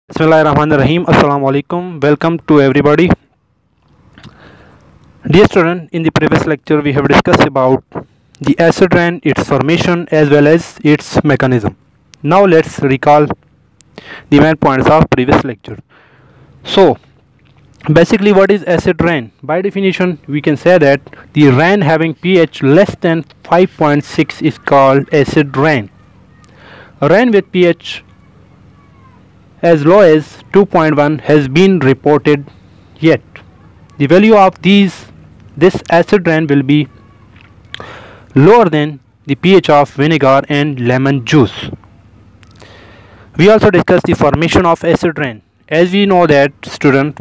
Bismillahirrahmanirrahim. Assalamu alaikum. Welcome to everybody. Dear student, in the previous lecture we have discussed about the acid rain, its formation as well as its mechanism. Now let's recall the main points of previous lecture. So basically, what is acid rain? By definition we can say that the rain having pH less than 5.6 is called acid rain. Rain with pH as low as 2.1 has been reported, yet the value of this acid rain will be lower than the pH of vinegar and lemon juice. We also discussed the formation of acid rain. As we know that student,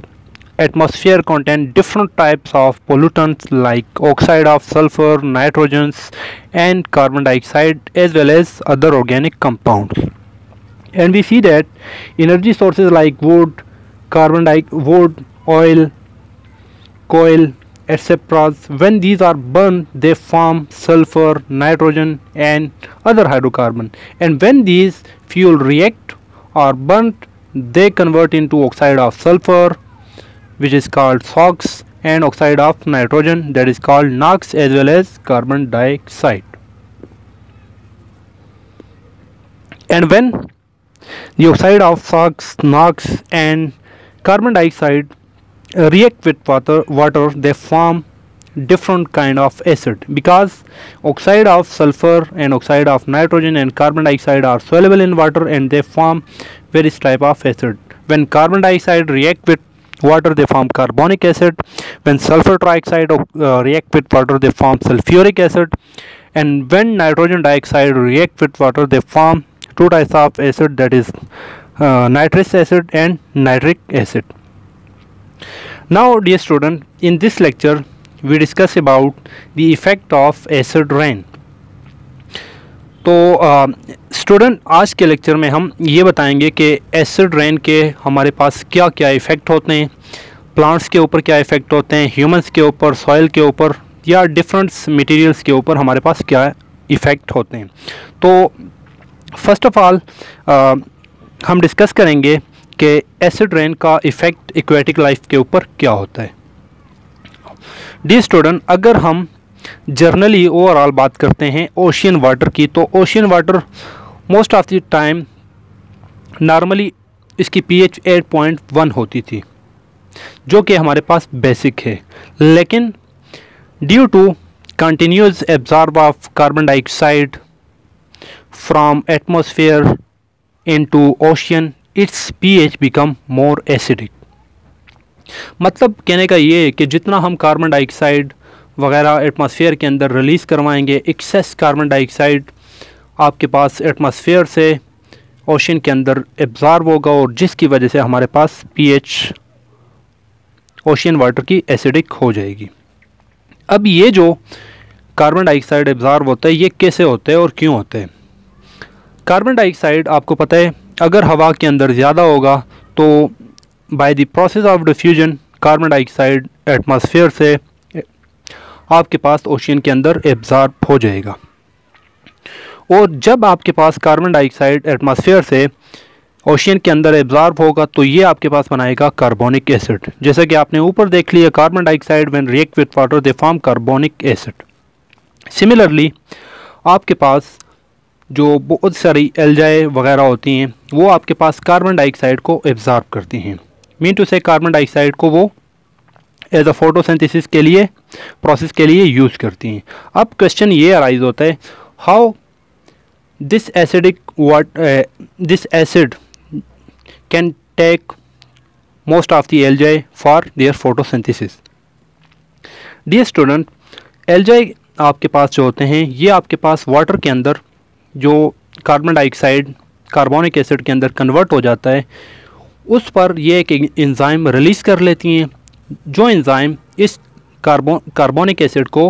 atmosphere contain different types of pollutants like oxide of sulfur, nitrogens and carbon dioxide as well as other organic compounds. And we see that energy sources like wood, wood, oil, coal, etc., when these are burned they form sulfur, nitrogen and other hydrocarbon, and when these fuel react or burnt they convert into oxide of sulfur, which is called SOx, and oxide of nitrogen, that is called NOx, as well as carbon dioxide. And when the oxide of SOx, NOx and carbon dioxide react with water, they form different kind of acid, because oxide of sulfur and oxide of nitrogen and carbon dioxide are soluble in water and they form various type of acid. When carbon dioxide react with water they form carbonic acid. When sulfur trioxide react with water they form sulfuric acid, and when nitrogen dioxide react with water they form two types of acid, that is nitrous acid and nitric acid. Now dear student, in this lecture we discuss about the effect of acid rain. तो student आज के lecture में हम ये बताएंगे कि acid rain के हमारे पास क्या क्या इफ़ेक्ट होते हैं, प्लांट्स के ऊपर क्या इफ़ेक्ट होते हैं, ह्यूमंस के ऊपर, सॉइल के ऊपर या डिफरेंट मटेरियल्स के ऊपर हमारे पास क्या इफ़ेक्ट होते हैं. तो फर्स्ट ऑफ ऑल हम डिस्कस करेंगे कि एसिड रेन का इफ़ेक्ट एक्वेटिक लाइफ के ऊपर क्या होता है. डियर स्टूडेंट, अगर हम जनरली ओवरऑल बात करते हैं ओशियन वाटर की, तो ocean water most of the time normally इसकी पीएच 8.1 होती थी, जो कि हमारे पास बेसिक है. लेकिन due to continuous absorb of carbon dioxide from atmosphere into ocean, its pH become more acidic. मतलब कहने का ये है कि जितना हम कार्बन डाइऑक्साइड वगैरह एटमॉस्फेयर के अंदर रिलीज़ करवाएंगे, एक्सेस कार्बन डाइऑक्साइड आपके पास एटमॉस्फेयर से ओशन के अंदर एब्जॉर्ब होगा, और जिसकी वजह से हमारे पास पीएच ओशियन वाटर की एसिडिक हो जाएगी. अब ये जो कार्बन डाइऑक्साइड एब्जॉर्ब होता है ये कैसे होता है और क्यों होता है. कार्बन डाइऑक्साइड आपको पता है अगर हवा के अंदर ज़्यादा होगा तो bye the process of diffusion carbon dioxide atmosphere से आपके पास ओशियन के अंदर एब्जॉर्ब हो जाएगा, और जब आपके पास कार्बन डाइऑक्साइड एटमॉस्फेयर से ओशियन के अंदर एब्जॉर्ब होगा तो ये आपके पास बनाएगा कार्बोनिक एसिड. जैसा कि आपने ऊपर देख लिया, carbon dioxide when react with water they form carbonic acid. Similarly आपके पास जो बहुत सारी एल्जाए वगैरह होती हैं वो आपके पास कार्बन डाइऑक्साइड को एब्जॉर्ब करती हैं. मीन टू से कार्बन डाइऑक्साइड को वो एज अ फोटोसिंथेसिस के लिए प्रोसेस के लिए यूज़ करती हैं. अब क्वेश्चन ये अराइज होता है, how this acid can take most of the algae for their photosynthesis. Dear student, algae आपके पास जो होते हैं ये आपके पास वाटर के अंदर जो कार्बन डाइऑक्साइड कार्बोनिक एसिड के अंदर कन्वर्ट हो जाता है उस पर ये एक एंजाइम रिलीज़ कर लेती हैं, जो एंजाइम इस कार्बोनिक एसिड को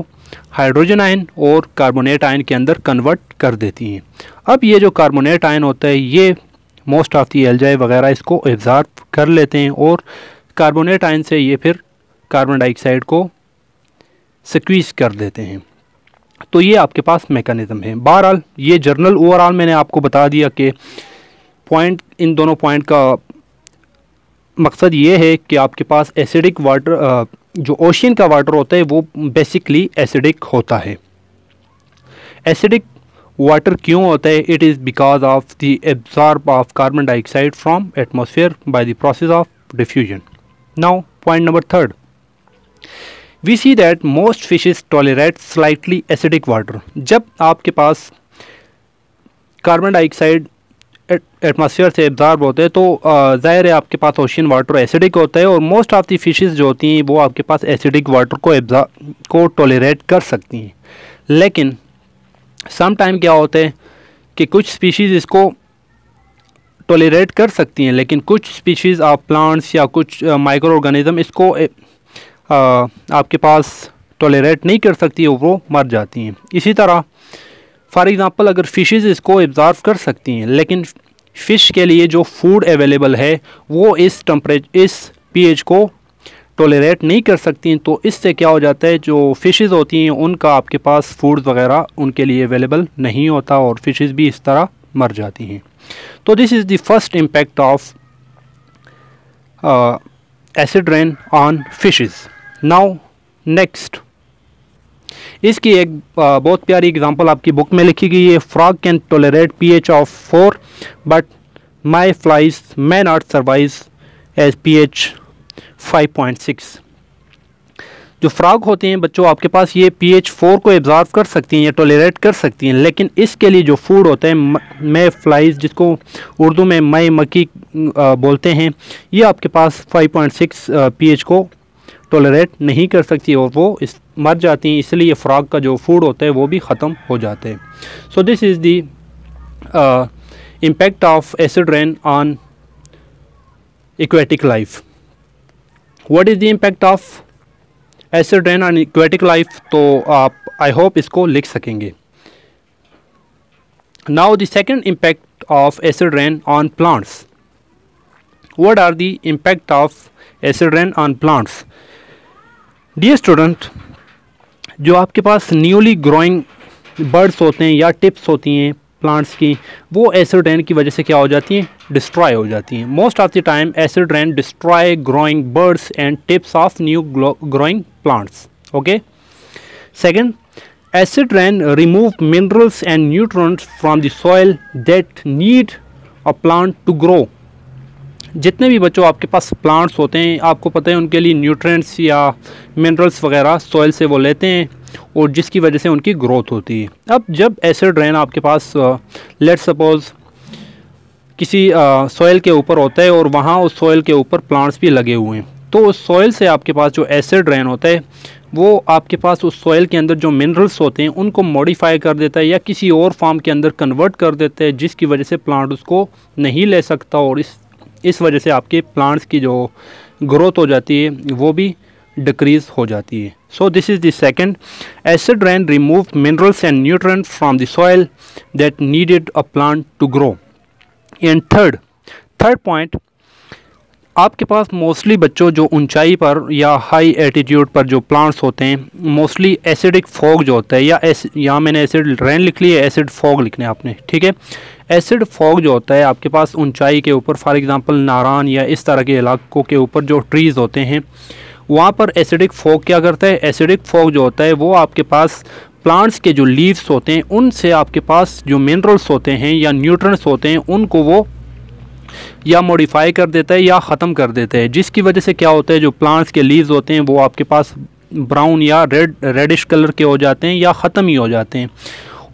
हाइड्रोजन आयन और कार्बोनेट आयन के अंदर कन्वर्ट कर देती हैं. अब ये जो कार्बोनेट आयन होता है ये मोस्ट ऑफ दी एल्जाई वगैरह इसको एब्जॉर्ब कर लेते हैं, और कार्बोनेट आयन से ये फिर कार्बन डाइऑक्साइड को स्क्वीज कर देते हैं. तो ये आपके पास मैकेनिज्म है. बहरहाल ये जर्नल ओवरऑल मैंने आपको बता दिया कि पॉइंट, इन दोनों पॉइंट का मकसद ये है कि आपके पास एसिडिक वाटर, जो ओशियन का वाटर होता है वो बेसिकली एसिडिक होता है। एसिडिक वाटर क्यों होता है? It is because of the absorb of carbon dioxide from atmosphere by the process of diffusion. Now point number third, we see that most fishes tolerate slightly acidic water. जब आपके पास carbon dioxide atmosphere से absorb होते हैं तो ज़ाहिर है आपके पास ओशियन वाटर एसिडिक होता है, और मोस्ट ऑफ द फिशेस जो होती हैं वो आपके पास एसिडिक वाटर को टॉलरेट कर सकती हैं। लेकिन सम टाइम क्या होता है कि कुछ स्पीशीज़ इसको टॉलरेट कर सकती हैं, लेकिन कुछ स्पीशीज़ ऑफ प्लांट्स या कुछ माइक्रो ऑर्गेनिज्म इसको आपके पास टॉलरेट नहीं कर सकती और वो मर जाती हैं। इसी तरह फॉर एग्ज़ाम्पल अगर फ़िशेज़ इसको एब्जॉर्व कर सकती हैं, लेकिन फ़िश के लिए जो फूड अवेलेबल है वो इस pH को टॉलरेट नहीं कर सकती हैं, तो इससे क्या हो जाता है, जो फ़िशेज़ होती हैं उनका आपके पास फूड वगैरह उनके लिए अवेलेबल नहीं होता और फ़िशेज़ भी इस तरह मर जाती हैं। तो this is the first impact of acid rain on fishes. Now next, इसकी एक बहुत प्यारी एग्जांपल आपकी बुक में लिखी गई है। Frog can tolerate pH of 4 but mayflies may not survive as pH 5.6। जो फ्रॉग होते हैं बच्चों आपके पास ये pH 4 को एब्जॉर्व कर सकती हैं या टॉलरेट कर सकती हैं, लेकिन इसके लिए जो फूड होता है मे फ्लाइज, जिसको उर्दू में मई मक्खी बोलते हैं, ये आपके पास 5.6 pH को टॉलरेट नहीं कर सकती और वो मर जाती हैं, इसलिए फ्रॉग का जो फूड होता है वो भी ख़त्म हो जाते हैं। So this is the impact of acid rain on aquatic life. What is the impact of acid rain on aquatic life? तो आप आई होप इसको लिख सकेंगे। Now the second impact of acid rain on plants. What are the impact of acid rain on plants? Dear student, जो आपके पास newly growing birds होते हैं या टिप्स होती हैं प्लांट्स की, वो एसिड रेन की वजह से क्या हो जाती हैं, डिस्ट्रॉय हो जाती हैं। Most of the time acid rain destroy growing birds and tips of new growing plants. Okay, second, acid rain remove minerals and nutrients from the soil that need a plant to grow. जितने भी बच्चों आपके पास plants होते हैं, आपको पता है उनके लिए न्यूट्रिएंट्स या मिनरल्स वगैरह सॉइल से वो लेते हैं और जिसकी वजह से उनकी ग्रोथ होती है। अब जब एसिड रेन आपके पास लेट्स सपोज किसी सॉइल के ऊपर होता है और वहाँ उस सॉइल के ऊपर प्लांट्स भी लगे हुए हैं, तो उस सॉइल से आपके पास जो एसिड रेन होता है वो आपके पास उस सॉइल के अंदर जो मिनरल्स होते हैं उनको मॉडिफाई कर देता है या किसी और फॉर्म के अंदर कन्वर्ट कर देता है, जिसकी वजह से प्लांट उसको नहीं ले सकता और इस वजह से आपके प्लांट्स की जो ग्रोथ हो जाती है वो भी डिक्रीज़ हो जाती है। So this is the second, acid rain remove minerals and nutrients from the soil that needed a plant to grow. And third point, आपके पास मोस्टली बच्चों जो ऊंचाई पर या हाई एल्टीट्यूड पर जो प्लांट्स होते हैं, मोस्टली एसिडिक फॉग जो होता है, या यहाँ मैंने एसिड रेन लिख ली है, एसिड फॉग लिखने आपने, ठीक है। एसिड फॉग जो होता है आपके पास ऊंचाई के ऊपर, फॉर एग्जांपल नारान या इस तरह के इलाकों के ऊपर जो ट्रीज़ होते हैं, वहाँ पर एसिडिक फॉग क्या करता है, एसिडिक फॉग जो होता है वो आपके पास प्लांट्स के जो लीव्स होते हैं उनसे आपके पास जो मिनरल्स होते हैं या न्यूट्रिएंट्स होते हैं उनको वो या मॉडिफाई कर देता है या ख़त्म कर देता है, जिसकी वजह से क्या होता है, जो प्लांट्स के लीव्स होते हैं वो आपके पास ब्राउन या रेडिश कलर के हो जाते हैं या ख़त्म ही हो जाते हैं,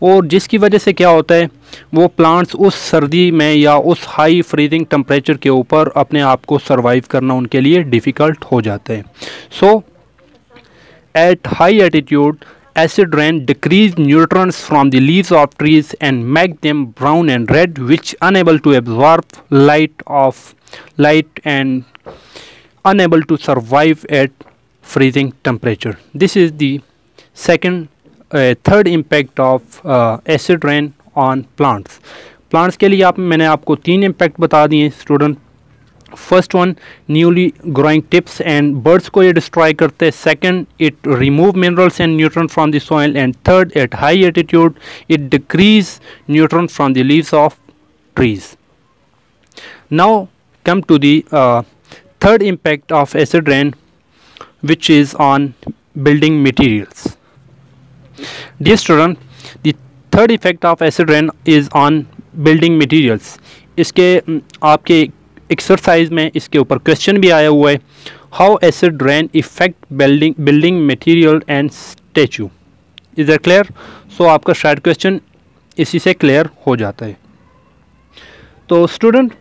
और जिसकी वजह से क्या होता है, वो प्लांट्स उस सर्दी में या उस हाई फ्रीजिंग टेम्परेचर के ऊपर अपने आप को सर्वाइव करना उनके लिए डिफ़िकल्ट हो जाता है। So at high altitude acid rain decrease nutrients from the leaves of trees and make them brown and red, which unable to absorb light and unable to survive at freezing temperature. This is the third impact of acid rain on plants. Plants के लिए मैंने आपको 3 impact बता दिए student. First one, newly growing tips and birds को ये destroy करते हैं। Second, it remove minerals and nutrient from the soil, and third, at high altitude it decrease nutrient from the leaves of trees. Now come to the third impact of acid rain, which is on building materials. Dear student, the third effect of acid rain is on building materials. इसके आपके exercise में इसके ऊपर question भी आया हुआ है, how acid rain effect building material and statue. Is that clear? So आपका शायद क्वेश्चन इसी से क्लियर हो जाता है. तो student,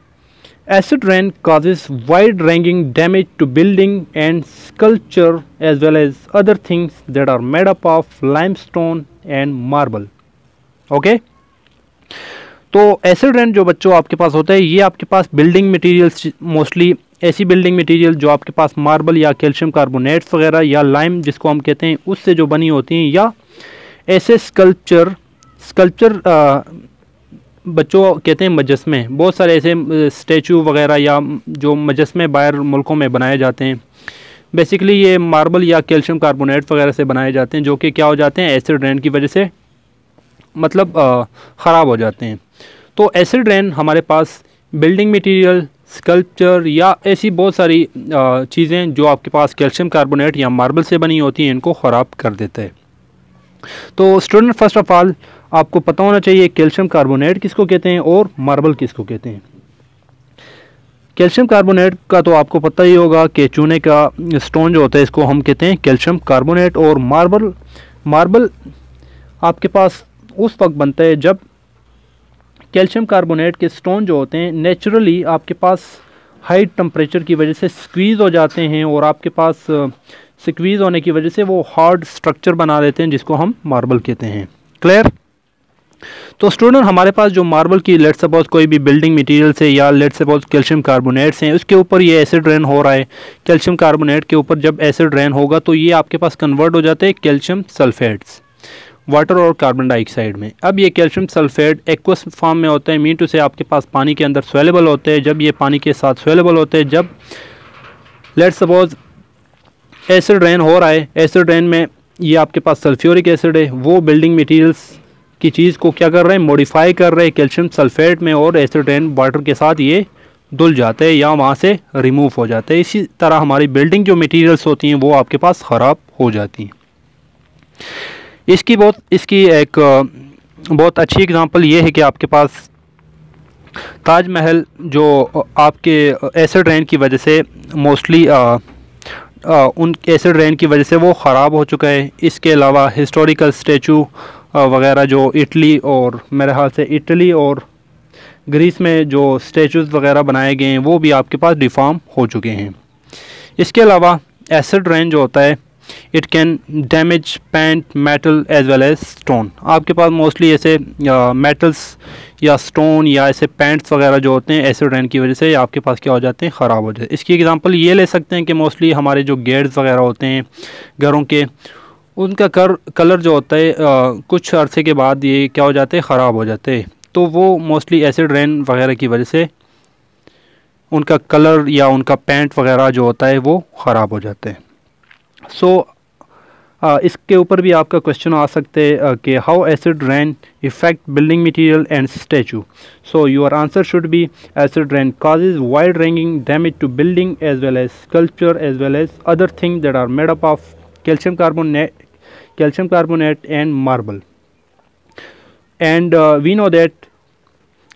acid rain causes wide-ranging damage to building and sculpture as well as other things that are made up of limestone and marble. Okay? तो acid rain जो बच्चों आपके पास होता है, ये आपके पास बिल्डिंग मटेरियल्स, मोस्टली ऐसी बिल्डिंग मटेरियल जो आपके पास मार्बल या कैल्शियम कार्बोनेट्स वगैरह या लाइम जिसको हम कहते हैं उससे जो बनी होती हैं, या ऐसे स्कल्पचर बच्चों कहते हैं मजस्मे, बहुत सारे ऐसे स्टैचू वगैरह या जो मजस्मे बाहर मुल्कों में बनाए जाते हैं. बेसिकली ये मार्बल या कैल्शियम कार्बोनेट वगैरह से बनाए जाते हैं, जो कि क्या हो जाते हैं, एसिड रेन की वजह से मतलब ख़राब हो जाते हैं. तो एसिड रेन हमारे पास बिल्डिंग मटेरियल, स्कल्पचर या ऐसी बहुत सारी चीज़ें जो आपके पास कैल्शियम कार्बोनेट या मार्बल से बनी होती हैं, इनको ख़राब कर देता है. तो स्टूडेंट, फर्स्ट ऑफ ऑल आपको पता होना चाहिए कैल्शियम कार्बोनेट किसको कहते हैं और मार्बल किसको कहते हैं. कैल्शियम कार्बोनेट का तो आपको पता ही होगा कि चूने का स्टोन जो होता है इसको हम कहते हैं कैल्शियम कार्बोनेट. और मार्बल आपके पास उस वक्त बनता है जब कैल्शियम कार्बोनेट के स्टोन जो होते हैं नेचुरली आपके पास हाई टेम्परेचर की वजह से स्क्वीज़ हो जाते हैं, और आपके पास स्क्वीज़ होने की वजह से वो हार्ड स्ट्रक्चर बना देते हैं जिसको हम मार्बल कहते हैं. क्लियर? तो स्टूडेंट, हमारे पास जो मार्बल की लेट्स सपोज कोई भी बिल्डिंग मटेरियल से या लेट्स सपोज कैल्शियम कार्बोनेट्स हैं, उसके ऊपर ये एसिड रेन हो रहा है. कैल्शियम कार्बोनेट के ऊपर जब एसिड रेन होगा तो ये आपके पास कन्वर्ट हो जाते हैं कैल्शियम सल्फेट्स, वाटर और कार्बन डाइऑक्साइड में. अब ये कैल्शियम सल्फेट एक्वस फॉर्म में होता है, मीन टू से आपके पास पानी के अंदर सोलेबल होते हैं. जब ये पानी के साथ सोलेबल होते हैं, जब लेट्स सपोज एसिड रेन हो रहा है, एसिड रेन में ये आपके पास सल्फ्यूरिक एसिड है, वो बिल्डिंग मटेरियल्स की चीज़ को क्या कर रहे हैं, मॉडिफाई कर रहे हैं कैल्शियम सल्फेट में, और एसिड रेन वाटर के साथ ये धुल जाते हैं या वहाँ से रिमूव हो जाते हैं. इसी तरह हमारी बिल्डिंग जो मटेरियल्स होती हैं वो आपके पास ख़राब हो जाती हैं. इसकी एक बहुत अच्छी एग्जांपल ये है कि आपके पास ताजमहल जो आपके एसिड रेन की वजह से मोस्टली उन एसिड रेन की वजह से वो ख़राब हो चुका है. इसके अलावा हिस्टोरिकल स्टैचू वगैरह जो इटली और मेरे ख्याल से इटली और ग्रीस में जो स्टैचूज़ वगैरह बनाए गए हैं वो भी आपके पास डिफॉर्म हो चुके हैं. इसके अलावा एसिड रेन जो होता है, it can damage paint, metal as well as stone. आपके पास मोस्टली ऐसे मेटल्स या स्टोन या ऐसे पेंट्स वगैरह जो होते हैं एसिड रेन की वजह से आपके पास क्या हो जाते हैं, ख़राब हो जाते हैं. इसकी एग्जांपल ये ले सकते हैं कि मोस्टली हमारे जो गेट्स वगैरह होते हैं घरों के, उनका कलर जो होता है कुछ अरसे के बाद ये क्या हो जाते हैं, ख़राब हो जाते हैं. तो वो मोस्टली एसिड रेन वगैरह की वजह से उनका कलर या उनका पेंट वगैरह जो होता है वो ख़राब हो जाते हैं. सो इसके ऊपर भी आपका क्वेश्चन आ सकते हैं कि how acid rain effect building material and statue. So your answer should be acid rain causes wide ranging damage to building as well as sculpture as well as other things that are made up of calcium carbonate and marble. And we know that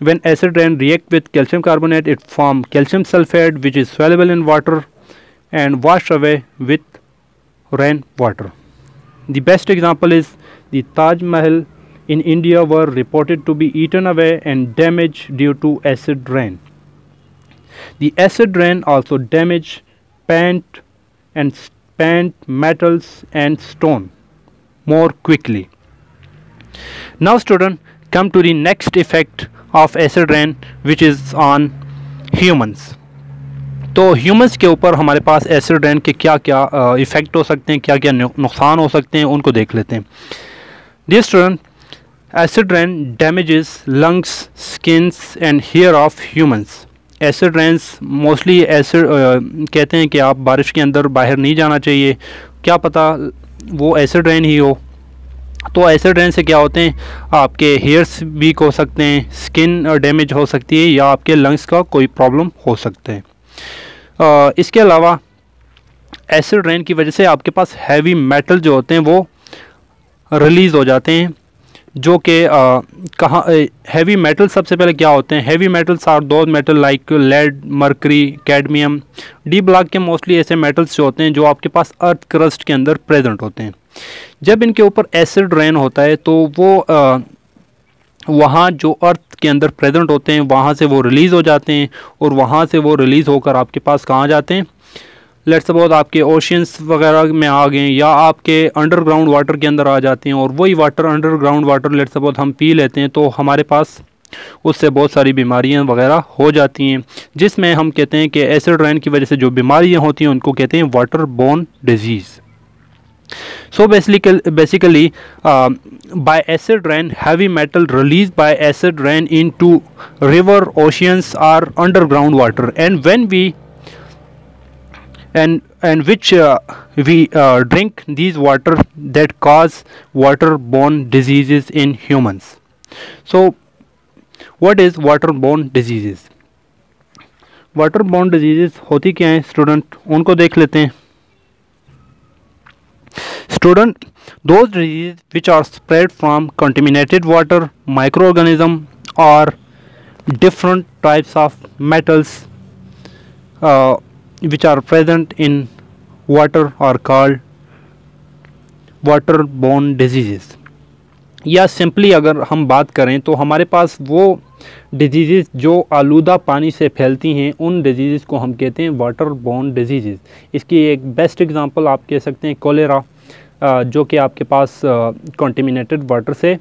when acid rain react with calcium carbonate, it form calcium sulfate which is soluble in water and washed away with rain water. The best example is the Taj Mahal in India were reported to be eaten away and damaged due to acid rain. The acid rain also damaged paint, metals and stone more quickly. Now student, come to the next effect of acid rain which is on humans. तो humans के ऊपर हमारे पास acid rain के क्या क्या effect हो सकते हैं, क्या क्या नुकसान हो सकते हैं, उनको देख लेते हैं. Dear student, acid rain damages lungs, skins and hair of humans. Acid rains mostly acid कहते हैं कि आप बारिश के अंदर बाहर नहीं जाना चाहिए, क्या पता वो एसिड रेन ही हो. तो एसिड रेन से क्या होते हैं, आपके हेयर्स वीक हो सकते हैं, स्किन डैमेज हो सकती है, या आपके लंग्स का कोई प्रॉब्लम हो सकता है. इसके अलावा एसिड रेन की वजह से आपके पास हैवी मेटल जो होते हैं वो रिलीज़ हो जाते हैं, जो कि कहाँ हैवी मेटल सबसे पहले क्या होते हैं। हैवी मेटल्स आर दो metal like lead, mercury, cadmium, D block के मोस्टली ऐसे मेटल्स जो होते हैं जो आपके पास अर्थ क्रस्ट के अंदर प्रेजेंट होते हैं। जब इनके ऊपर एसिड रेन होता है तो वो वहाँ जो अर्थ के अंदर प्रेजेंट होते हैं वहाँ से वो रिलीज़ हो जाते हैं, और वहाँ से वो रिलीज़ होकर आपके पास कहाँ जाते हैं, लेट्स सपोज आपके ओशियंस वगैरह में आ गए, या आपके अंडरग्राउंड वाटर के अंदर आ जाते हैं, और वही water underground water let's suppose हम पी लेते हैं तो हमारे पास उससे बहुत सारी बीमारियां वगैरह हो जाती हैं, जिसमें हम कहते हैं कि एसिड रेन की वजह से जो बीमारियां होती हैं उनको कहते हैं water borne disease. So basically by acid rain, heavy metal released by acid rain into river, oceans or underground water, and when we and which we drink these water, that cause waterborne diseases in humans. So what is waterborne diseases? waterborne diseases होती क्या हैं student, उनको देख लेते हैं। Student, those diseases which are spread from contaminated water, microorganism or different types of metals which are present in water are called waterborne diseases। या simply अगर हम बात करें तो हमारे पास वो डिजीज़ जो आलूदा पानी से फैलती हैं, उन डिजीज़ को हम कहते हैं वाटरबोर्न डिजीज़। इसकी एक बेस्ट एग्जांपल आप कह सकते हैं कोलेरा, जो कि आपके पास कंटेमिनेटेड वाटर से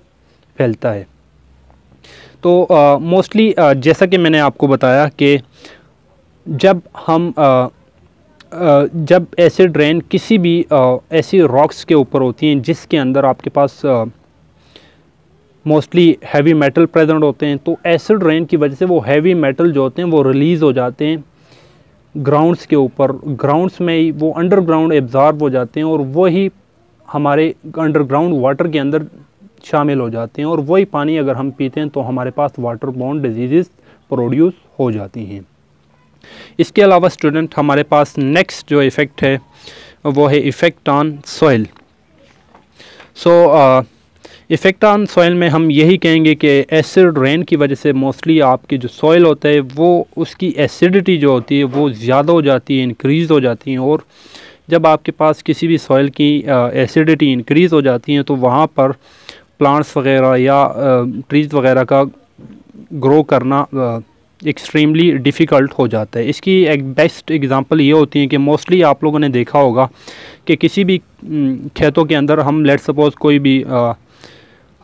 फैलता है। तो मोस्टली जैसा कि मैंने आपको बताया कि जब एसिड रेन किसी भी ऐसी रॉक्स के ऊपर होती हैं जिसके अंदर आपके पास मोस्टली हैवी मेटल प्रेजेंट होते हैं, तो एसिड रेन की वजह से वो हैवी मेटल जो होते हैं वो रिलीज़ हो जाते हैं ग्राउंड्स के ऊपर। ग्राउंड्स में ही वो अंडरग्राउंड एब्जॉर्ब हो जाते हैं और वही हमारे अंडरग्राउंड वाटर के अंदर शामिल हो जाते हैं, और वही पानी अगर हम पीते हैं तो हमारे पास वाटरबोर्न डिजीज़ प्रोड्यूस हो जाती हैं। इसके अलावा स्टूडेंट हमारे पास नेक्स्ट जो इफ़ेक्ट है वो है effect on soil. So effect on soil में हम यही कहेंगे कि एसिड रेन की वजह से मोस्टली आपकी जो सॉइल होता है वो उसकी एसिडिटी जो होती है वो ज़्यादा हो जाती है, इंक्रीज़ हो जाती है, और जब आपके पास किसी भी सॉइल की एसिडिटी इंक्रीज़ हो जाती है तो वहाँ पर प्लांट्स वगैरह या ट्रीज़ वगैरह का ग्रो करना एक्सट्रीमली डिफ़िकल्ट हो जाता है। इसकी एक बेस्ट एग्जांपल ये होती है कि मोस्टली आप लोगों ने देखा होगा कि किसी भी खेतों के अंदर हम लेट्स सपोज कोई भी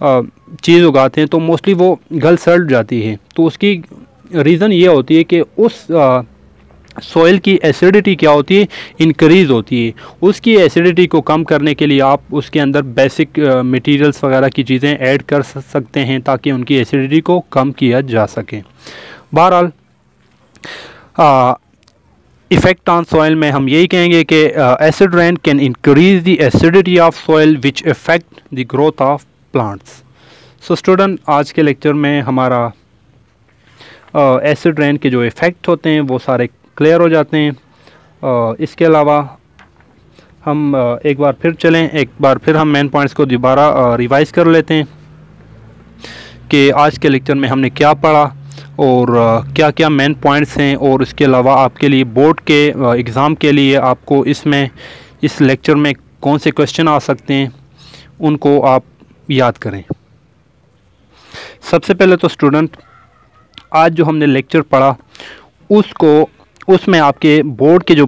चीज़ उगाते हैं तो मोस्टली वो गल सड़ जाती है। तो उसकी रीज़न ये होती है कि उस सॉइल की एसिडिटी क्या होती है, इंक्रीज़ होती है। उसकी एसिडिटी को कम करने के लिए आप उसके अंदर बेसिक मटेरियल्स वगैरह की चीज़ें ऐड कर सकते हैं ताकि उनकी एसिडिटी को कम किया जा सके। बहरहाल इफ़ेक्ट ऑन सॉइल में हम यही कहेंगे कि acid rain can increase the acidity of soil which affect the growth of plants. So student, आज के लेक्चर में हमारा एसिड रेन के जो इफ़ेक्ट होते हैं वो सारे क्लियर हो जाते हैं। इसके अलावा हम एक बार फिर हम मेन पॉइंट्स को दोबारा रिवाइज़ कर लेते हैं कि आज के लेक्चर में हमने क्या पढ़ा और क्या क्या मेन पॉइंट्स हैं, और इसके अलावा आपके लिए बोर्ड के एग्ज़ाम के लिए आपको इस लेक्चर में कौन से क्वेश्चन आ सकते हैं उनको आप याद करें। सबसे पहले तो स्टूडेंट आज जो हमने लेक्चर पढ़ा उसमें आपके बोर्ड के जो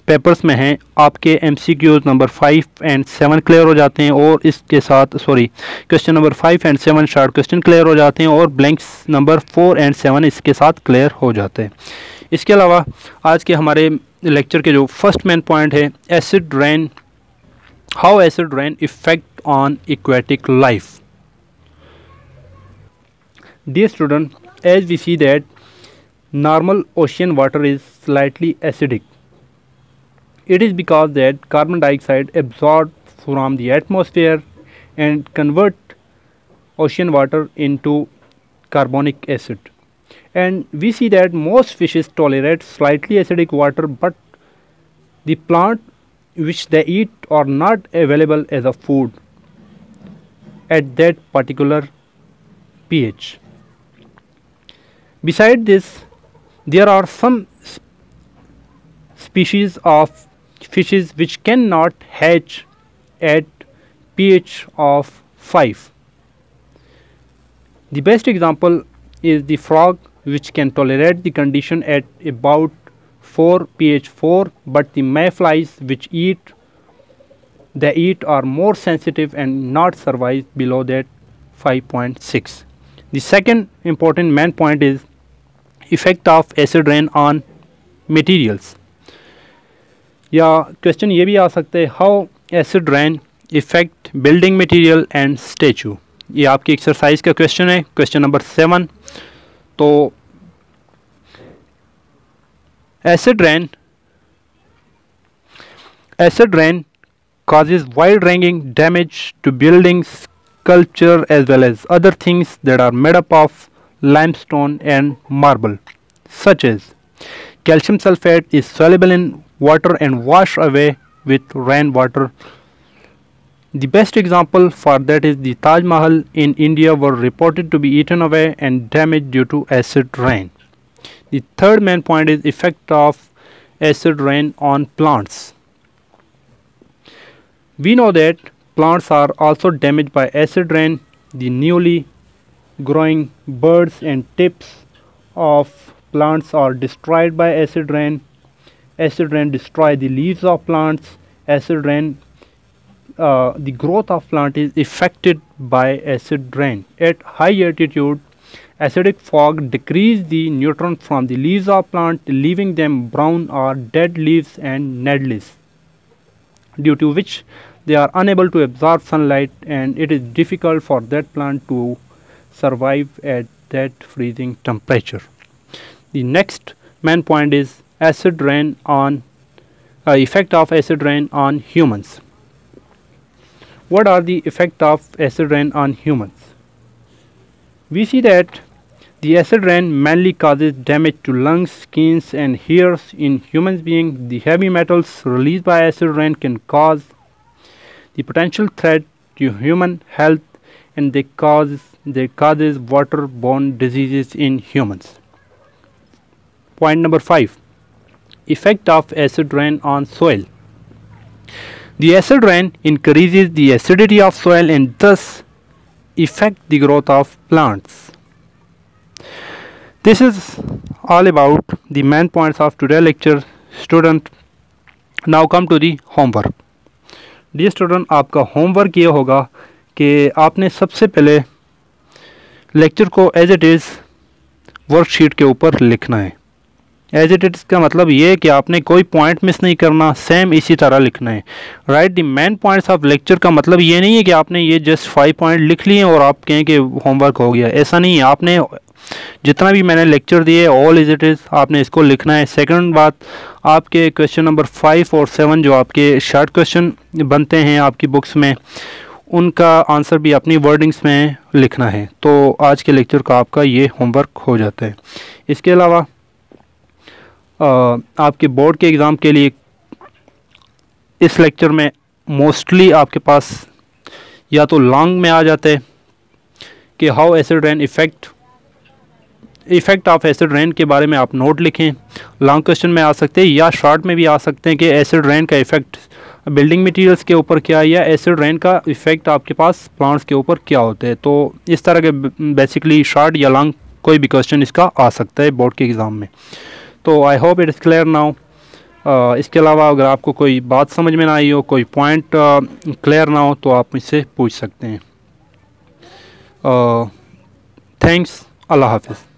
पेपर्स में हैं आपके MCQs नंबर 5 और 7 क्लियर हो जाते हैं, और इसके साथ क्वेश्चन नंबर 5 और 7 शॉर्ट क्वेश्चन क्लियर हो जाते हैं, और ब्लैंक्स नंबर 4 और 7 इसके साथ क्लियर हो जाते हैं। इसके अलावा आज के हमारे लेक्चर के जो फर्स्ट मेन पॉइंट है acid rain, how acid rain effect on aquatic life. Dear student, as we see that normal ocean water is slightly acidic. It is because that carbon dioxide absorbed from the atmosphere and convert ocean water into carbonic acid. and we see that most fishes tolerate slightly acidic water, but the plant which they eat are not available as a food at that particular pH. Besides this, there are some species of fishes which cannot hatch at pH of 5. The best example is the frog, which can tolerate the condition at about pH 4, but the mayflies which they eat are more sensitive and not survive below that 5.6. The second important main point is effect of acid rain on materials. या question ये भी आ सकता है, how acid rain effect building material and statue. ये आपकी exercise का question है, question number 7. तो acid rain causes wide-ranging damage to buildings, sculpture as well as other things that are made up of limestone and marble, such as calcium sulfate is soluble in water and wash away with rainwater. The best example for that is the Taj Mahal in India were reported to be eaten away and damaged due to acid rain. The third main point is effect of acid rain on plants. We know that plants are also damaged by acid rain. The newly growing buds and tips of plants are destroyed by acid rain. Acid rain destroys the leaves of plants. Acid rain, the growth of plant is affected by acid rain. At high altitude, acidic fog decreases the nutrients from the leaves of plant, leaving them brown or dead leaves and needless, due to which they are unable to absorb sunlight, and it is difficult for that plant to survive at that freezing temperature. The next main point is acid rain on effect of acid rain on humans. What are the effect of acid rain on humans? We see that the acid rain mainly causes damage to lungs, skins and hairs in human beings. The heavy metals released by acid rain can cause the potential threat to human health, and they causes waterborne diseases in humans. Point number 5, effect of acid rain on soil. The acid rain increases the acidity of soil and thus affect the growth of plants. This is all about the main points of today's lecture. Student, now come to the homework. Dear student, आपका homework ये होगा कि आपने सबसे पहले lecture को as it is worksheet के ऊपर लिखना है. एज इट इज़ का मतलब ये है कि आपने कोई पॉइंट मिस नहीं करना, सेम इसी तरह लिखना है. Right the main points of lecture का मतलब ये नहीं है कि आपने ये जस्ट 5 पॉइंट लिख लिए और आप कहें कि होमवर्क हो गया. ऐसा नहीं है. आपने जितना भी मैंने लेक्चर दिए ऑल इज इट इज़ आपने इसको लिखना है. सेकंड बात, आपके क्वेश्चन नंबर 5 और 7 जो आपके शॉर्ट क्वेश्चन बनते हैं आपकी बुक्स में, उनका आंसर भी अपनी वर्डिंग्स में लिखना है. तो आज के लेक्चर का आपका ये होमवर्क हो जाता है. इसके अलावा आपके बोर्ड के एग्ज़ाम के लिए इस लेक्चर में मोस्टली आपके पास या तो लॉन्ग में आ जाते हैं कि how acid rain effect of acid rain के बारे में आप नोट लिखें. लॉन्ग क्वेश्चन में आ सकते हैं या शॉर्ट में भी आ सकते हैं कि एसिड रेन का इफ़ेक्ट बिल्डिंग मटेरियल्स के ऊपर क्या है या एसिड रेन का इफ़ेक्ट आपके पास प्लांट्स के ऊपर क्या होते हैं. तो इस तरह के बेसिकली शॉर्ट या लॉन्ग कोई भी क्वेश्चन इसका आ सकता है बोर्ड के एग्ज़ाम में. तो I hope it is clear now. इसके अलावा अगर आपको कोई बात समझ में ना आई हो, कोई पॉइंट क्लियर ना हो, तो आप मुझसे पूछ सकते हैं. थैंक्स. अल्लाह हाफिज़.